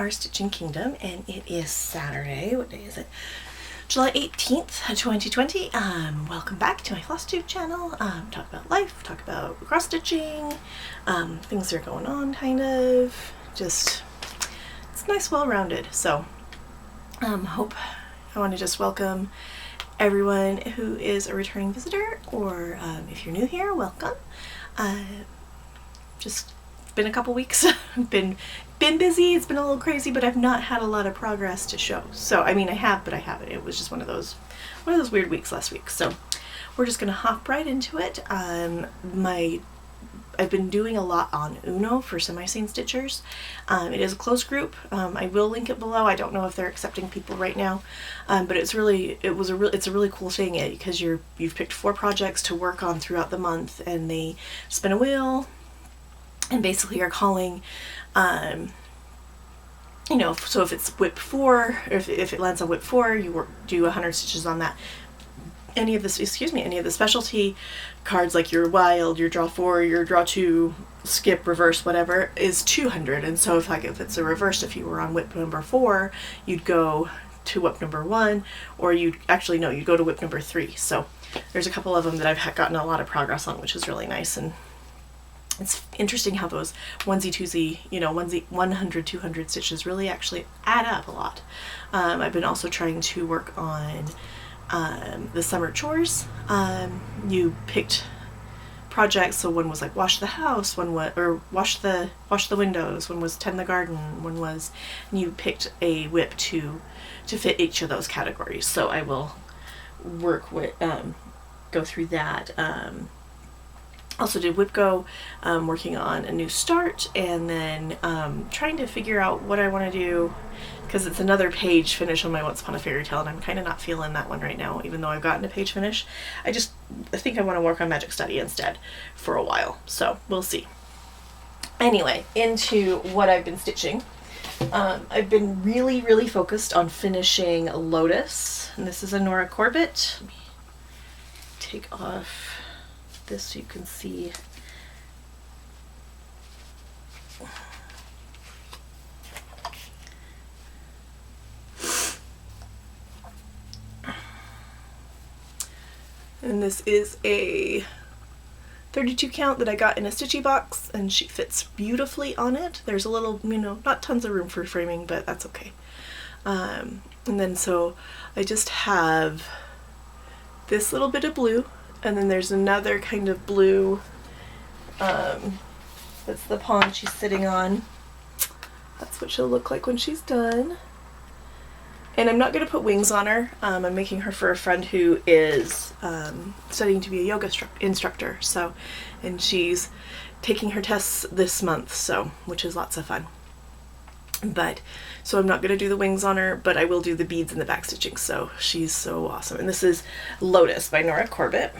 our Stitching Kingdom, and it is Saturday. What day is it? July 18th, 2020. Welcome back to my FlossTube channel. Talk about life, talk about cross stitching, things that are going on, kind of. Just, it's nice, well-rounded. So, I want to just welcome everyone who is a returning visitor, or if you're new here, welcome. Just been a couple weeks. been busy. It's been a little crazy, but I've not had a lot of progress to show. So I mean, I have, but I haven't. It was just one of those weird weeks last week. So we're just gonna hop right into it. I've been doing a lot on Uno for Semisaint Stitchers. It is a closed group. I will link it below. I don't know if they're accepting people right now, but it's a really cool thing because you've picked 4 projects to work on throughout the month, and they spin a wheel, and basically you're calling. You know, so if it's whip 4, if it lands on whip 4, you do 100 stitches on that. Any of the specialty cards, like your wild, your draw 4, your draw 2, skip, reverse, whatever, is 200. And so if it's a reverse, if you were on whip number 4, you'd go to whip number 1, or you'd go to whip number 3. So there's a couple of them that I've gotten a lot of progress on, which is really nice. And it's interesting how those onesie-twosie, 100, 200 stitches really actually add up a lot. I've been also trying to work on the summer chores. You picked projects, so one was like wash the house, wash the windows, one was tend the garden, and you picked a whip to fit each of those categories. So I will go through that. Also did Whip Go, working on a new start, and then trying to figure out what I want to do, because it's another page finish on my Once Upon a Fairy Tale, and I'm kind of not feeling that one right now, even though I've gotten a page finish. I think I want to work on Magic Study instead for a while, so we'll see. Anyway, into what I've been stitching. I've been really, really focused on finishing Lotus, and this is a Nora Corbett. Let me take off this so you can see. And this is a 32 count that I got in a stitchy box, and she fits beautifully on it. There's a little, not tons of room for framing, but that's okay. And then so I just have this little bit of blue, and then there's another kind of blue, that's the pond she's sitting on. That's what she'll look like when she's done. And I'm not going to put wings on her. I'm making her for a friend who is studying to be a yoga instructor. And she's taking her tests this month, which is lots of fun. So I'm not going to do the wings on her, but I will do the beads and the back stitching. So she's so awesome. And this is Lotus by Nora Corbett.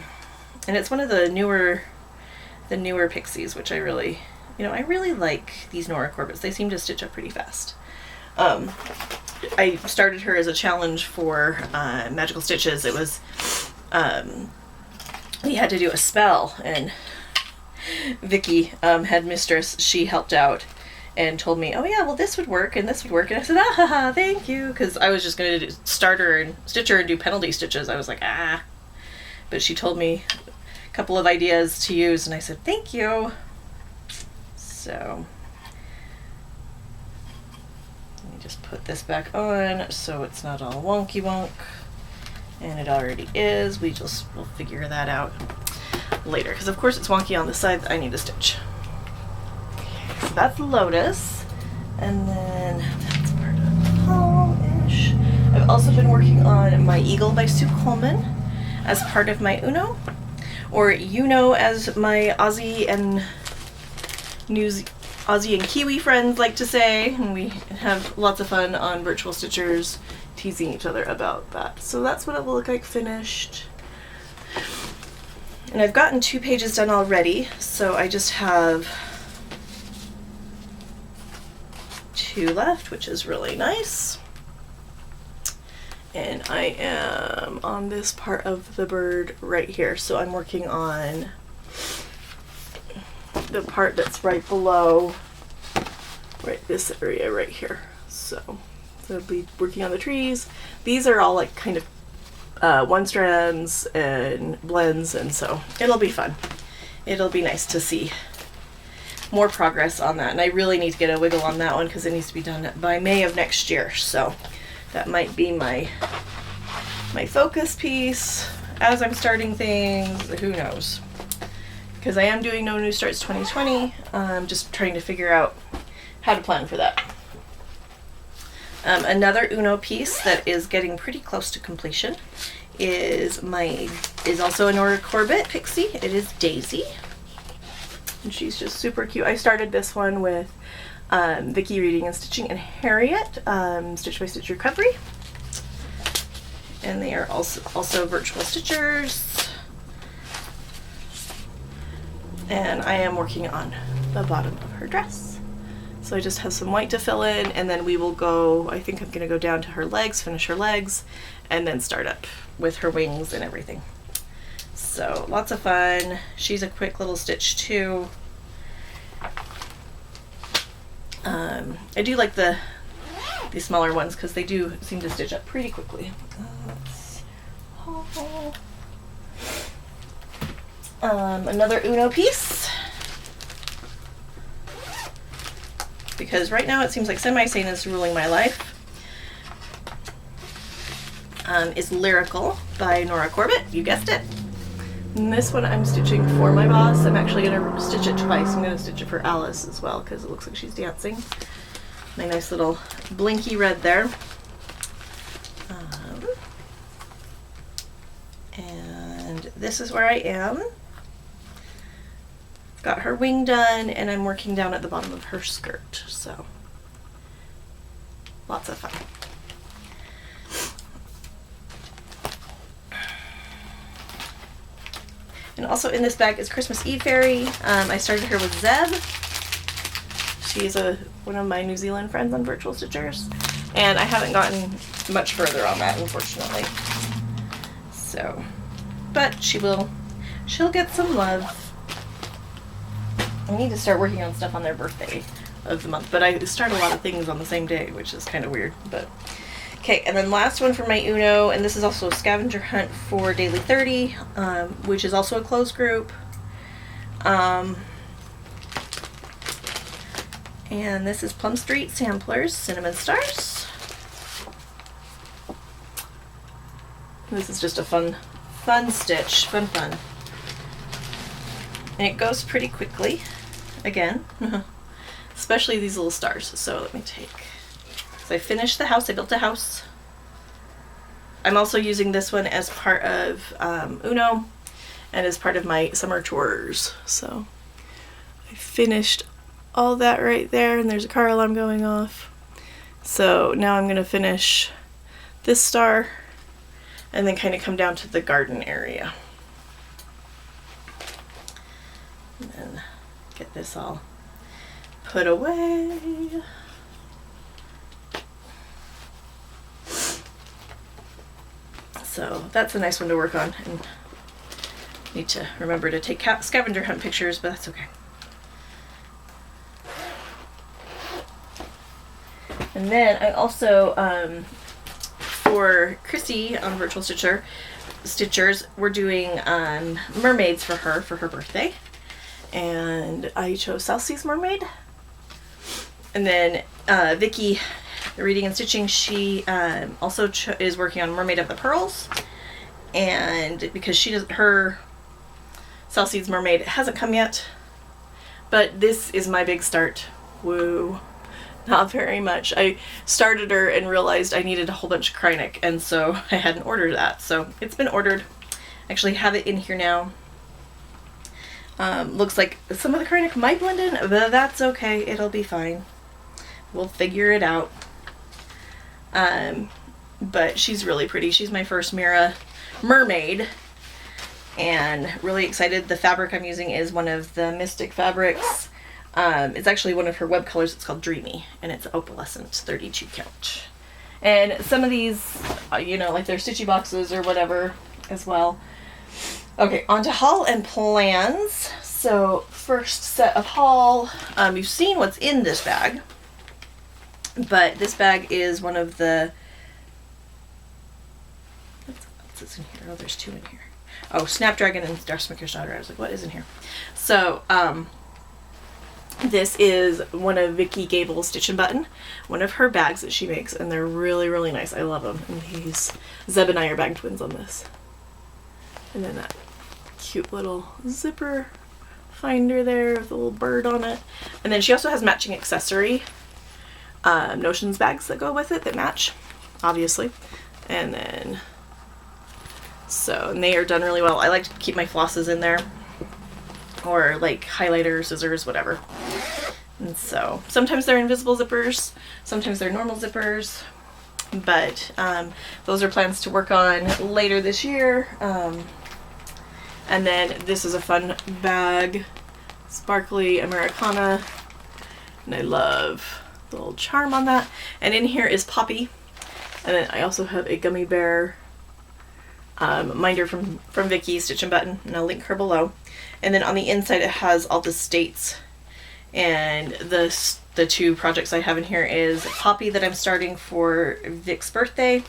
And it's one of the newer pixies, which I really like these Nora Corbetts. They seem to stitch up pretty fast. I started her as a challenge for Magical Stitches. It was, we had to do a spell, and Vicky, headmistress, she helped out and told me, oh yeah, well this would work and this would work. And I said, ah, thank you, because I was just going to start her and stitch her and do penalty stitches. I was like, but she told me a couple of ideas to use, and I said, thank you. So let me just put this back on so it's not all wonky wonk, and it already is. We'll figure that out later, because of course it's wonky on the side that I need to stitch. So that's Lotus, and then that's part of Palm-ish. I've also been working on my Eagle by Sue Coleman as part of my Uno, or as my Aussie and Kiwi friends like to say, and we have lots of fun on Virtual Stitchers teasing each other about that. So that's what it will look like finished. And I've gotten 2 pages done already, so I just have 2 left, which is really nice. And I am on this part of the bird right here, so I'm working on the part that's right below, right this area right here. So I'll be working on the trees. These are all like kind of one strands and blends, and so it'll be fun. It'll be nice to see more progress on that, and I really need to get a wiggle on that one because it needs to be done by May of next year. So that might be my focus piece as I'm starting things. Who knows? Because I am doing No New Starts 2020. I'm just trying to figure out how to plan for that. Another Uno piece that is getting pretty close to completion is also a Nora Corbett pixie. It is Daisy, and she's just super cute. I started this one with Vicky Reading and Stitching and Harriet, Stitch by Stitch Recovery, and they are also virtual stitchers. And I am working on the bottom of her dress. So I just have some white to fill in, and then we will go, I think I'm gonna go down to her legs, finish her legs, and then start up with her wings and everything. So lots of fun. She's a quick little stitch too. I do like these smaller ones because they do seem to stitch up pretty quickly. Another Uno piece, because right now it seems like Semisaint is ruling my life, is Lyrical by Nora Corbett. You guessed it. And this one I'm stitching for my boss. I'm actually going to stitch it twice. I'm going to stitch it for Alice as well because it looks like she's dancing. My nice little blinky red there. And this is where I am. Got her wing done, and I'm working down at the bottom of her skirt, so lots of fun. And also in this bag is Christmas Eve Fairy. I started her with Zeb. She's one of my New Zealand friends on Virtual Stitchers, and I haven't gotten much further on that, unfortunately. So, but she'll get some love. I need to start working on stuff on their birthday of the month, but I start a lot of things on the same day, which is kind of weird, but okay. And then last one for my Uno, and this is also a scavenger hunt for Daily 30, which is also a closed group. And this is Plum Street Samplers Cinnamon Stars. This is just a fun stitch, fun. And it goes pretty quickly, again, especially these little stars. So let me take, so I finished the house, I built a house. I'm also using this one as part of Uno and as part of my summer tours. So I finished all that right there, and there's a car alarm going off. So now I'm gonna finish this star and then kind of come down to the garden area. And then get this all put away. So that's a nice one to work on, and need to remember to take scavenger hunt pictures, but that's okay. And then I also, for Chrissy on Virtual Stitchers, we're doing mermaids for her birthday. And I chose South Seas Mermaid. And then Vicky, Reading and Stitching, she also is working on Mermaid of the Pearls. And because her South Seas Mermaid hasn't come yet, but this is my big start. Woo. Not very much. I started her and realized I needed a whole bunch of Kreinik, and so I hadn't ordered that. So it's been ordered. Actually have it in here now. Looks like some of the Kreinik might blend in, but that's okay. It'll be fine. We'll figure it out. But she's really pretty. She's my first Mira mermaid, and really excited. The fabric I'm using is one of the Mystic fabrics. It's actually one of her web colors. It's called Dreamy, and it's opalescent 32 count. And some of these, like they're stitchy boxes or whatever as well. Okay, on to haul and plans. So first set of haul, you've seen what's in this bag. But this bag is one of the, what's this in here? Oh, there's two in here. Oh, Snapdragon and Dressmakers Daughter. I was like, what is in here? So, this is one of Vicki Gable's Stitch and Button, one of her bags that she makes, and they're really, really nice. I love them. And Zeb and I are bag twins on this. And then that cute little zipper finder there with a little bird on it. And then she also has matching accessory notions bags that go with it that match, obviously. And then, and they are done really well. I like to keep my flosses in there, or like highlighter, scissors, whatever. And so sometimes they're invisible zippers, sometimes they're normal zippers, but those are plans to work on later this year. And then this is a fun bag, sparkly Americana, and I love the little charm on that. And in here is Poppy, and then I also have a gummy bear minder from Vicki Stitch and Button, and I'll link her below. And then on the inside it has all the states, and the two projects I have in here is Poppy that I'm starting for Vic's birthday,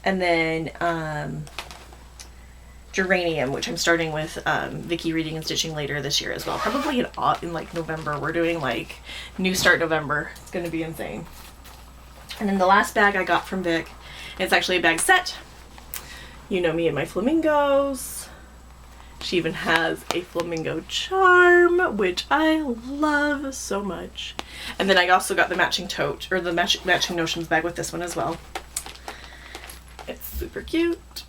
and then Geranium, which I'm starting with Vicki reading and stitching later this year as well. Probably in like November. We're doing like New Start November. It's going to be insane. And then the last bag I got from Vic, it's actually a bag set. You know me and my flamingos. She even has a flamingo charm, which I love so much. And then I also got the matching tote, or the matching notions bag with this one as well. It's super cute.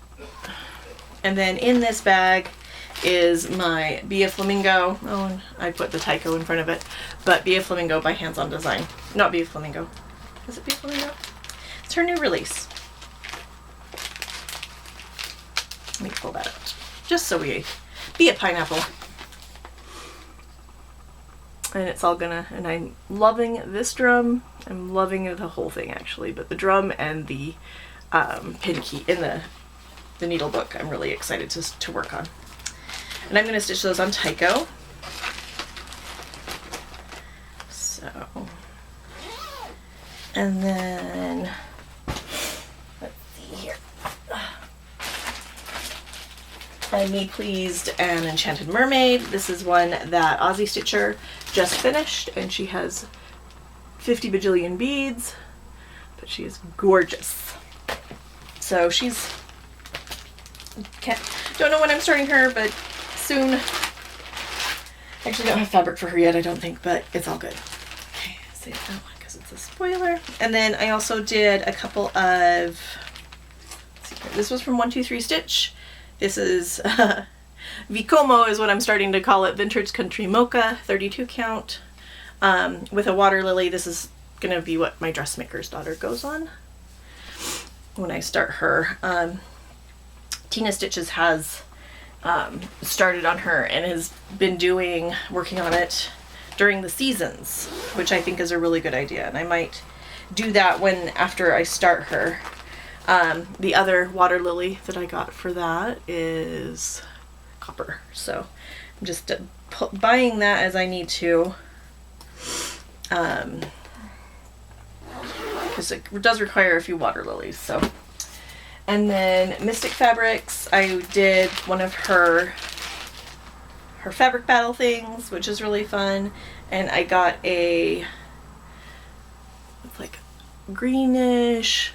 And then in this bag is my Be a Flamingo. Oh, and I put the Tycho in front of it. But Be a Flamingo by Hands On Design. Not Be a Flamingo. Is it Be a Flamingo? It's her new release. Let me pull that out. Just so we be a pineapple. And it's all gonna, and I'm loving this drum. I'm loving the whole thing actually, but the drum and the pin key in the needle book I'm really excited to work on. And I'm gonna stitch those on Tycho. So, and then let's see here. I Me Pleased and Enchanted Mermaid. This is one that Aussie Stitcher just finished, and she has 50 bajillion beads, but she is gorgeous. So she's, don't know when I'm starting her, but soon. Actually don't have fabric for her yet, I don't think, but it's all good. Okay, save that one because it's a spoiler. And then I also did a couple of, let's see here, this was from 123 Stitch. This is Vicomo is what I'm starting to call it, Vintage Country Mocha, 32 count, with a water lily. This is going to be what my Dressmakers Daughter goes on when I start her. Tina Stitches has started on her and has been working on it during the seasons, which I think is a really good idea, and I might do that after I start her. The other water lily that I got for that is copper, so I'm just buying that as I need to, because it does require a few water lilies. So, and then Mystic Fabrics, I did one of her fabric battle things, which is really fun, and I got it's like greenish.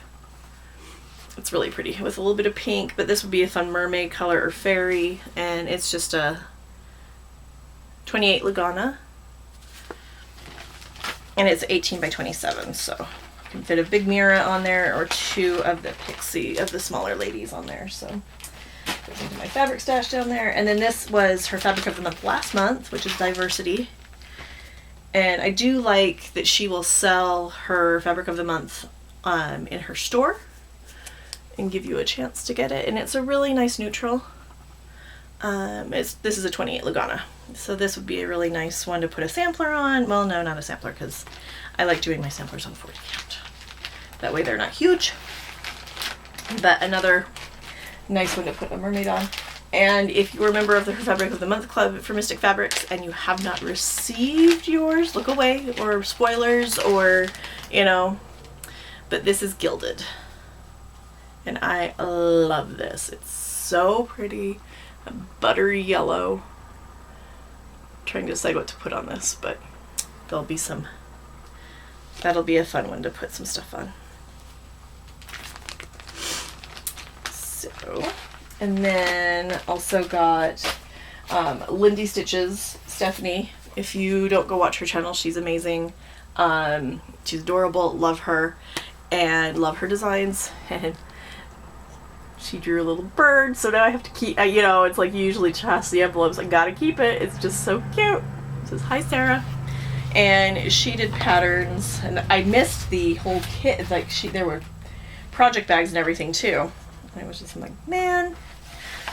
It's really pretty with a little bit of pink, but this would be a fun mermaid color or fairy, and it's just a 28 Lagana, and it's 18 by 27, so you can fit a big Mira on there or two of the Pixie of the smaller ladies on there. So goes into my fabric stash down there. And then this was her fabric of the month last month, which is Diversity, and I do like that she will sell her fabric of the month in her store and give you a chance to get it, and it's a really nice neutral. This is a 28 Lagana, so this would be a really nice one to put a sampler on. Well, no, not a sampler, because I like doing my samplers on 40 count. That way they're not huge, but another nice one to put a mermaid on. And if you're a member of the Fabric of the Month Club for Mystic Fabrics and you have not received yours, look away, or spoilers, or, you know, but this is Gilded. And I love this. It's so pretty, a buttery yellow. I'm trying to decide what to put on this, but there'll be some, that'll be a fun one to put some stuff on. So, and then also got Lindsey Stitches, Stephanie. If you don't go watch her channel, she's amazing. She's adorable, love her, and love her designs. And she drew a little bird, so now I have to keep, you know, it's like you usually toss the envelopes, I gotta keep it. It's just so cute. It says, "Hi, Sarah." And she did patterns, and I missed the whole kit. Like, there were project bags and everything too. And I was just like, man,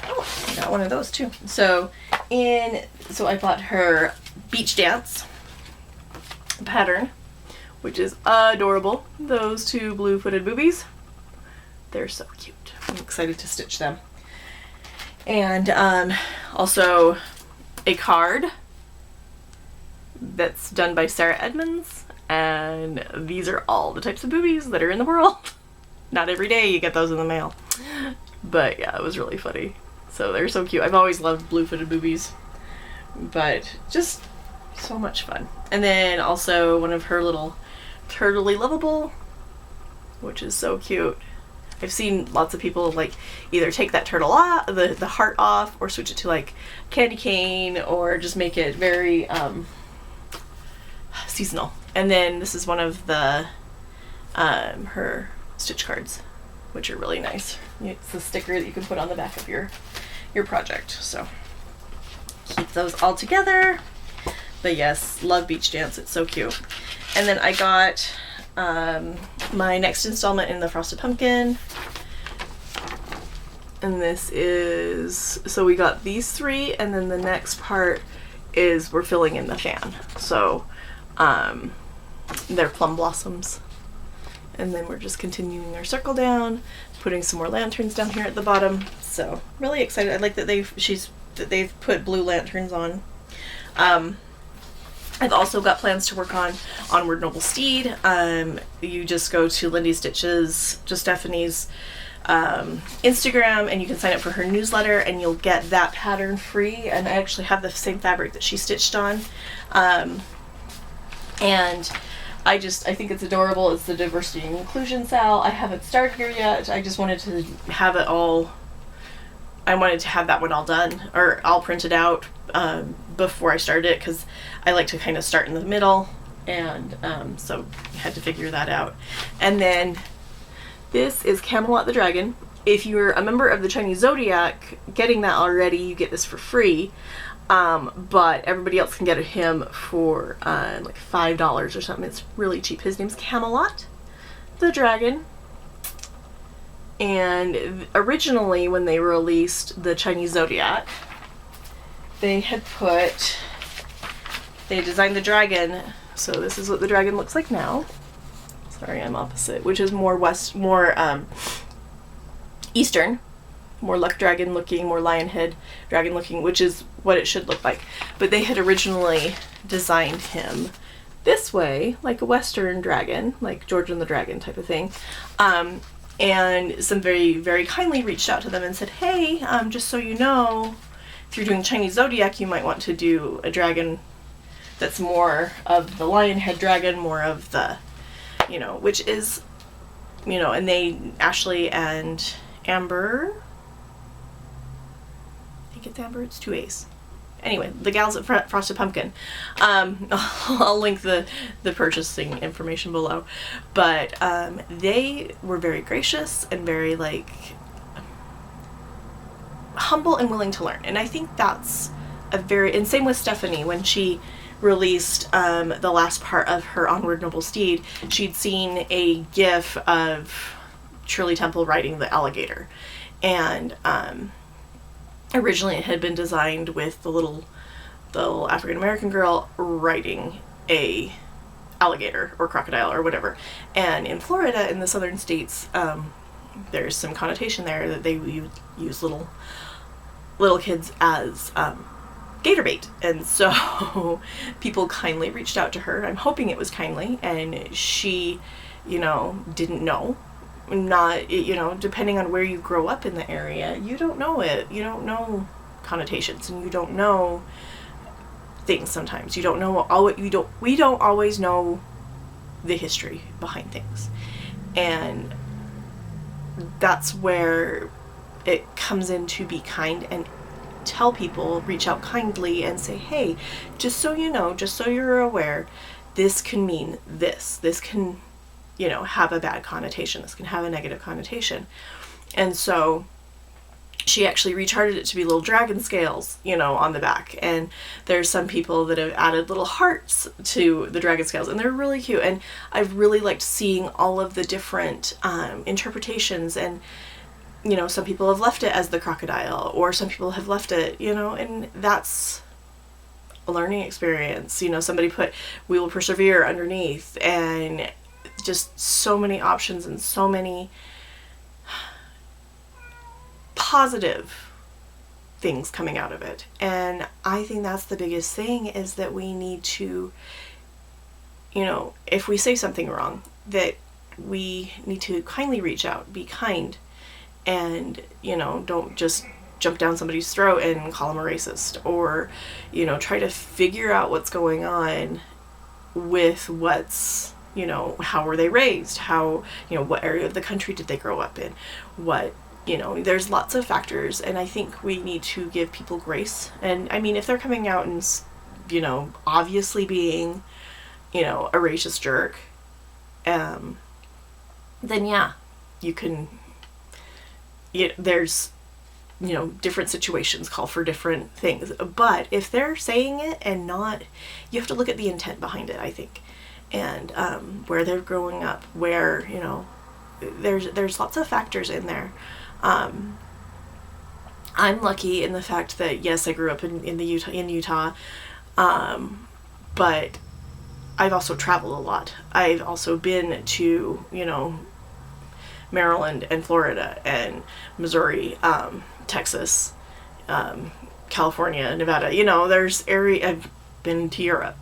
oh, I got one of those too. So I bought her Beach Dance pattern, which is adorable. Those two blue-footed boobies, they're so cute. I'm excited to stitch them. And also a card that's done by Sarah Edmonds, and these are all the types of boobies that are in the world. Not every day you get those in the mail, but yeah, it was really funny. So they're so cute. I've always loved blue-footed boobies, but just so much fun. And then also one of her little turtley lovable, which is so cute. I've seen lots of people like either take that turtle off, the heart off, or switch it to like candy cane, or just make it very seasonal. And then this is one of the her stitch cards, which are really nice. It's a sticker that you can put on the back of your project. So keep those all together. But yes, love Beach Dance. It's so cute. And then I got my next installment in the Frosted Pumpkin. And this is, so we got these three, and then the next part is we're filling in the fan. So they're plum blossoms. And then we're just continuing our circle down, putting some more lanterns down here at the bottom. So really excited. I like that they've put blue lanterns on. I've also got plans to work on Onward Noble Steed. You just go to Lindsey Stitches, just Stephanie's Instagram, and you can sign up for her newsletter, and you'll get that pattern free. And I actually have the same fabric that she stitched on. And I think it's adorable. It's the diversity and inclusion sal. I haven't started here yet. I just wanted to have it all, I wanted to have that one all done, or all printed out before I started it, because I like to kind of start in the middle, and so I had to figure that out. And then this is Camelot the Dragon. If you're a member of the Chinese Zodiac, getting that already, you get this for free. But everybody else can get him for like $5 or something. It's really cheap. His name's Camelot the Dragon. And originally, when they released the Chinese Zodiac, they designed the dragon. So this is what the dragon looks like now. Sorry, I'm opposite, which is more Eastern. More luck dragon looking, more lion head dragon looking, which is what it should look like. But they had originally designed him this way, like a Western dragon, like George and the Dragon type of thing. And some very, very kindly reached out to them and said, hey, just so you know, if you're doing Chinese Zodiac, you might want to do a dragon that's more of the lion head dragon, more of the, you know, which is, you know, and Ashley and Amber, it's Amber, it's 2 A's. Anyway, the gals at Frosted Pumpkin. I'll link the purchasing information below. But they were very gracious and very like humble and willing to learn. And I think that's and same with Stephanie, when she released the last part of her Onward Noble Steed, she'd seen a gif of Shirley Temple riding the alligator. And originally it had been designed with the little African American girl riding a alligator or crocodile or whatever. And in Florida, in the southern states, there's some connotation there that they use little kids as gator bait. And so people kindly reached out to her. I'm hoping it was kindly, and she didn't know. Not, depending on where you grow up in the area, you don't know it. You don't know connotations, and you don't know things sometimes. You don't know we don't always know the history behind things. And that's where it comes in to be kind and tell people, reach out kindly and say, hey, just so you know, just so you're aware, this can mean this. This can, have a bad connotation. This can have a negative connotation. And so she actually recharted it to be little dragon scales, on the back. And there's some people that have added little hearts to the dragon scales, and they're really cute. And I've really liked seeing all of the different interpretations. And, some people have left it as the crocodile, or some people have left it, and that's a learning experience. Somebody put "we will persevere" underneath, and just so many options and so many positive things coming out of it. And I think that's the biggest thing, is that we need to, if we say something wrong, that we need to kindly reach out, be kind, and, don't just jump down somebody's throat and call them a racist, or, try to figure out what's going on with what's, how were they raised? How, what area of the country did they grow up in? What, there's lots of factors, and I think we need to give people grace. And I mean, if they're coming out and, obviously being, a racist jerk, then yeah, you can, there's, different situations call for different things. But if they're saying it and not, you have to look at the intent behind it, I think. And where they're growing up, where, there's lots of factors in there. I'm lucky in the fact that, yes, I grew up in Utah, but I've also traveled a lot. I've also been to, Maryland and Florida and Missouri, Texas, California, Nevada. I've been to Europe.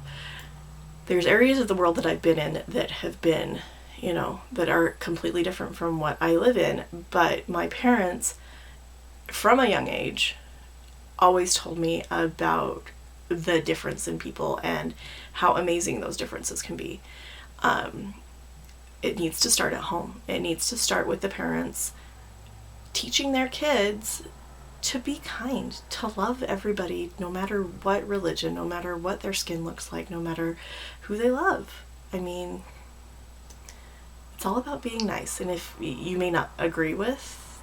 There's areas of the world that I've been in that have been, that are completely different from what I live in. But my parents, from a young age, always told me about the difference in people and how amazing those differences can be. It needs to start at home. It needs to start with the parents teaching their kids to be kind, to love everybody, no matter what religion, no matter what their skin looks like, no matter who they love. I mean, it's all about being nice. And if you may not agree with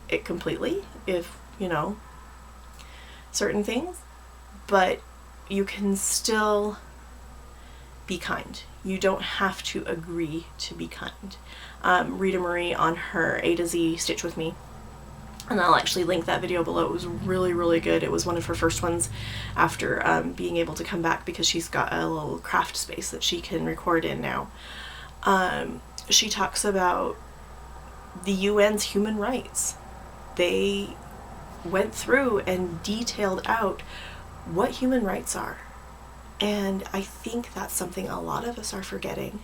it completely, if, certain things, but you can still be kind. You don't have to agree to be kind. Rita Marie on her A to Z Stitch With Me, and I'll actually link that video below. It was really, really good. It was one of her first ones after being able to come back, because she's got a little craft space that she can record in now. She talks about the UN's human rights. They went through and detailed out what human rights are. And I think that's something a lot of us are forgetting,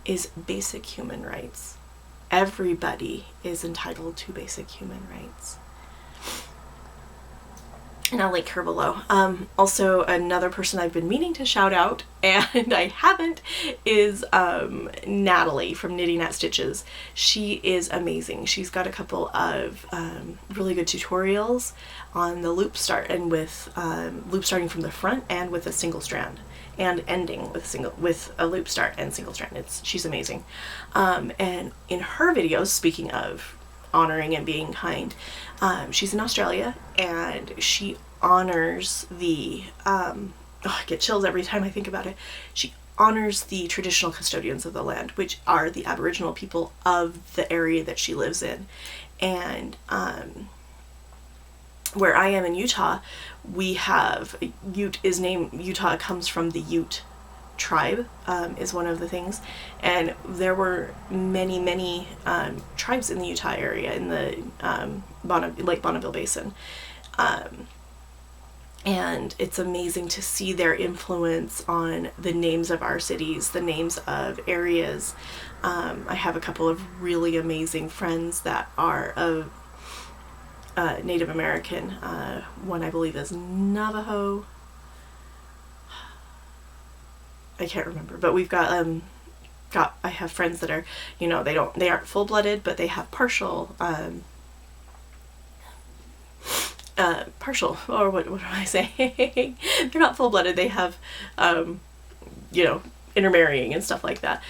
is basic human rights. Everybody is entitled to basic human rights. And I'll link her below. Also, another person I've been meaning to shout out, and I haven't, is Natalie from Knitting at Stitches. She is amazing. She's got a couple of really good tutorials on the loop start, and with loop starting from the front and with a single strand, and ending with a loop start and single strand. She's amazing. And in her videos, speaking of honoring and being kind, she's in Australia, and she honors the I get chills every time I think about it. She honors the traditional custodians of the land, which are the Aboriginal people of the area that she lives in. And where I am in Utah, we have Ute is named Utah comes from the Ute tribe, is one of the things. And there were many tribes in the Utah area, in the Lake Bonneville Basin. And it's amazing to see their influence on the names of our cities, the names of areas. I have a couple of really amazing friends that are of Native American. One I believe is Navajo. I can't remember, but we've got I have friends that are, you know, they aren't full-blooded, but they have partial, or what am I saying? They're not full-blooded. They have, you know, intermarrying and stuff like that.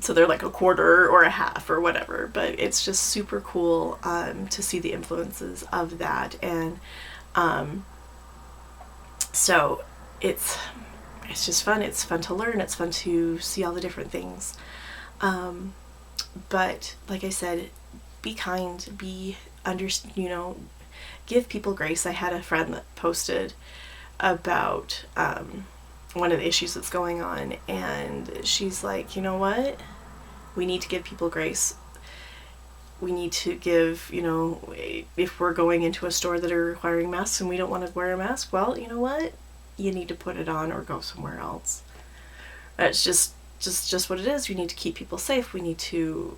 So they're like a quarter or a half or whatever, but it's just super cool to see the influences of that. And so it's just fun. It's fun to learn. It's fun to see all the different things. But like I said, be kind, you know, give people grace. I had a friend that posted about one of the issues that's going on, and she's like, you know what? We need to give people grace. We need to give, you know, if we're going into a store that are requiring masks and we don't want to wear a mask, well, you know what? You need to put it on or go somewhere else. That's just what it is. We need to keep people safe. We need to,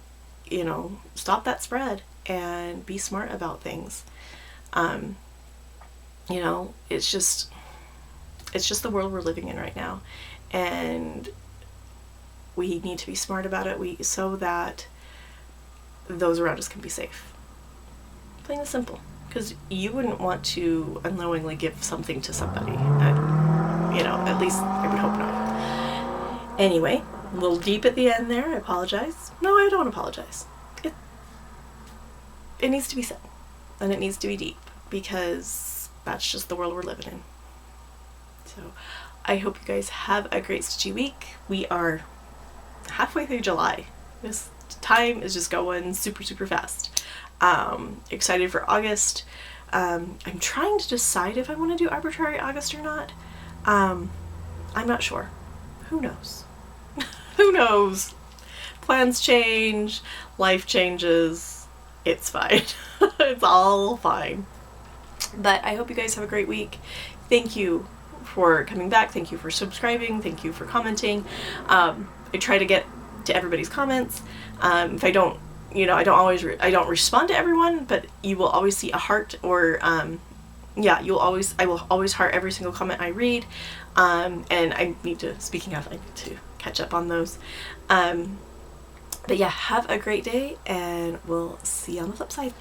you know, stop that spread and be smart about things. You know, it's just the world we're living in right now, and we need to be smart about it so that those around us can be safe. Plain and simple. Because you wouldn't want to unknowingly give something to somebody. You know, at least I would hope not. Anyway, a little deep at the end there. I apologize. No, I don't apologize. It needs to be said. And it needs to be deep. Because that's just the world we're living in. So, I hope you guys have a great stitchy week. We are halfway through July. This time is just going super, super fast. Excited for August. I'm trying to decide if I want to do arbitrary August or not. I'm not sure. Who knows? Who knows? Plans change, life changes. It's fine. It's all fine. But I hope you guys have a great week. Thank you for coming back. Thank you for subscribing. Thank you for commenting. I try to get to everybody's comments. If I don't, you know, I don't respond to everyone, but you will always see a heart, or yeah, I will always heart every single comment I read. And I need to, speaking of, I need to catch up on those. But yeah, have a great day, and we'll see you on the flip side.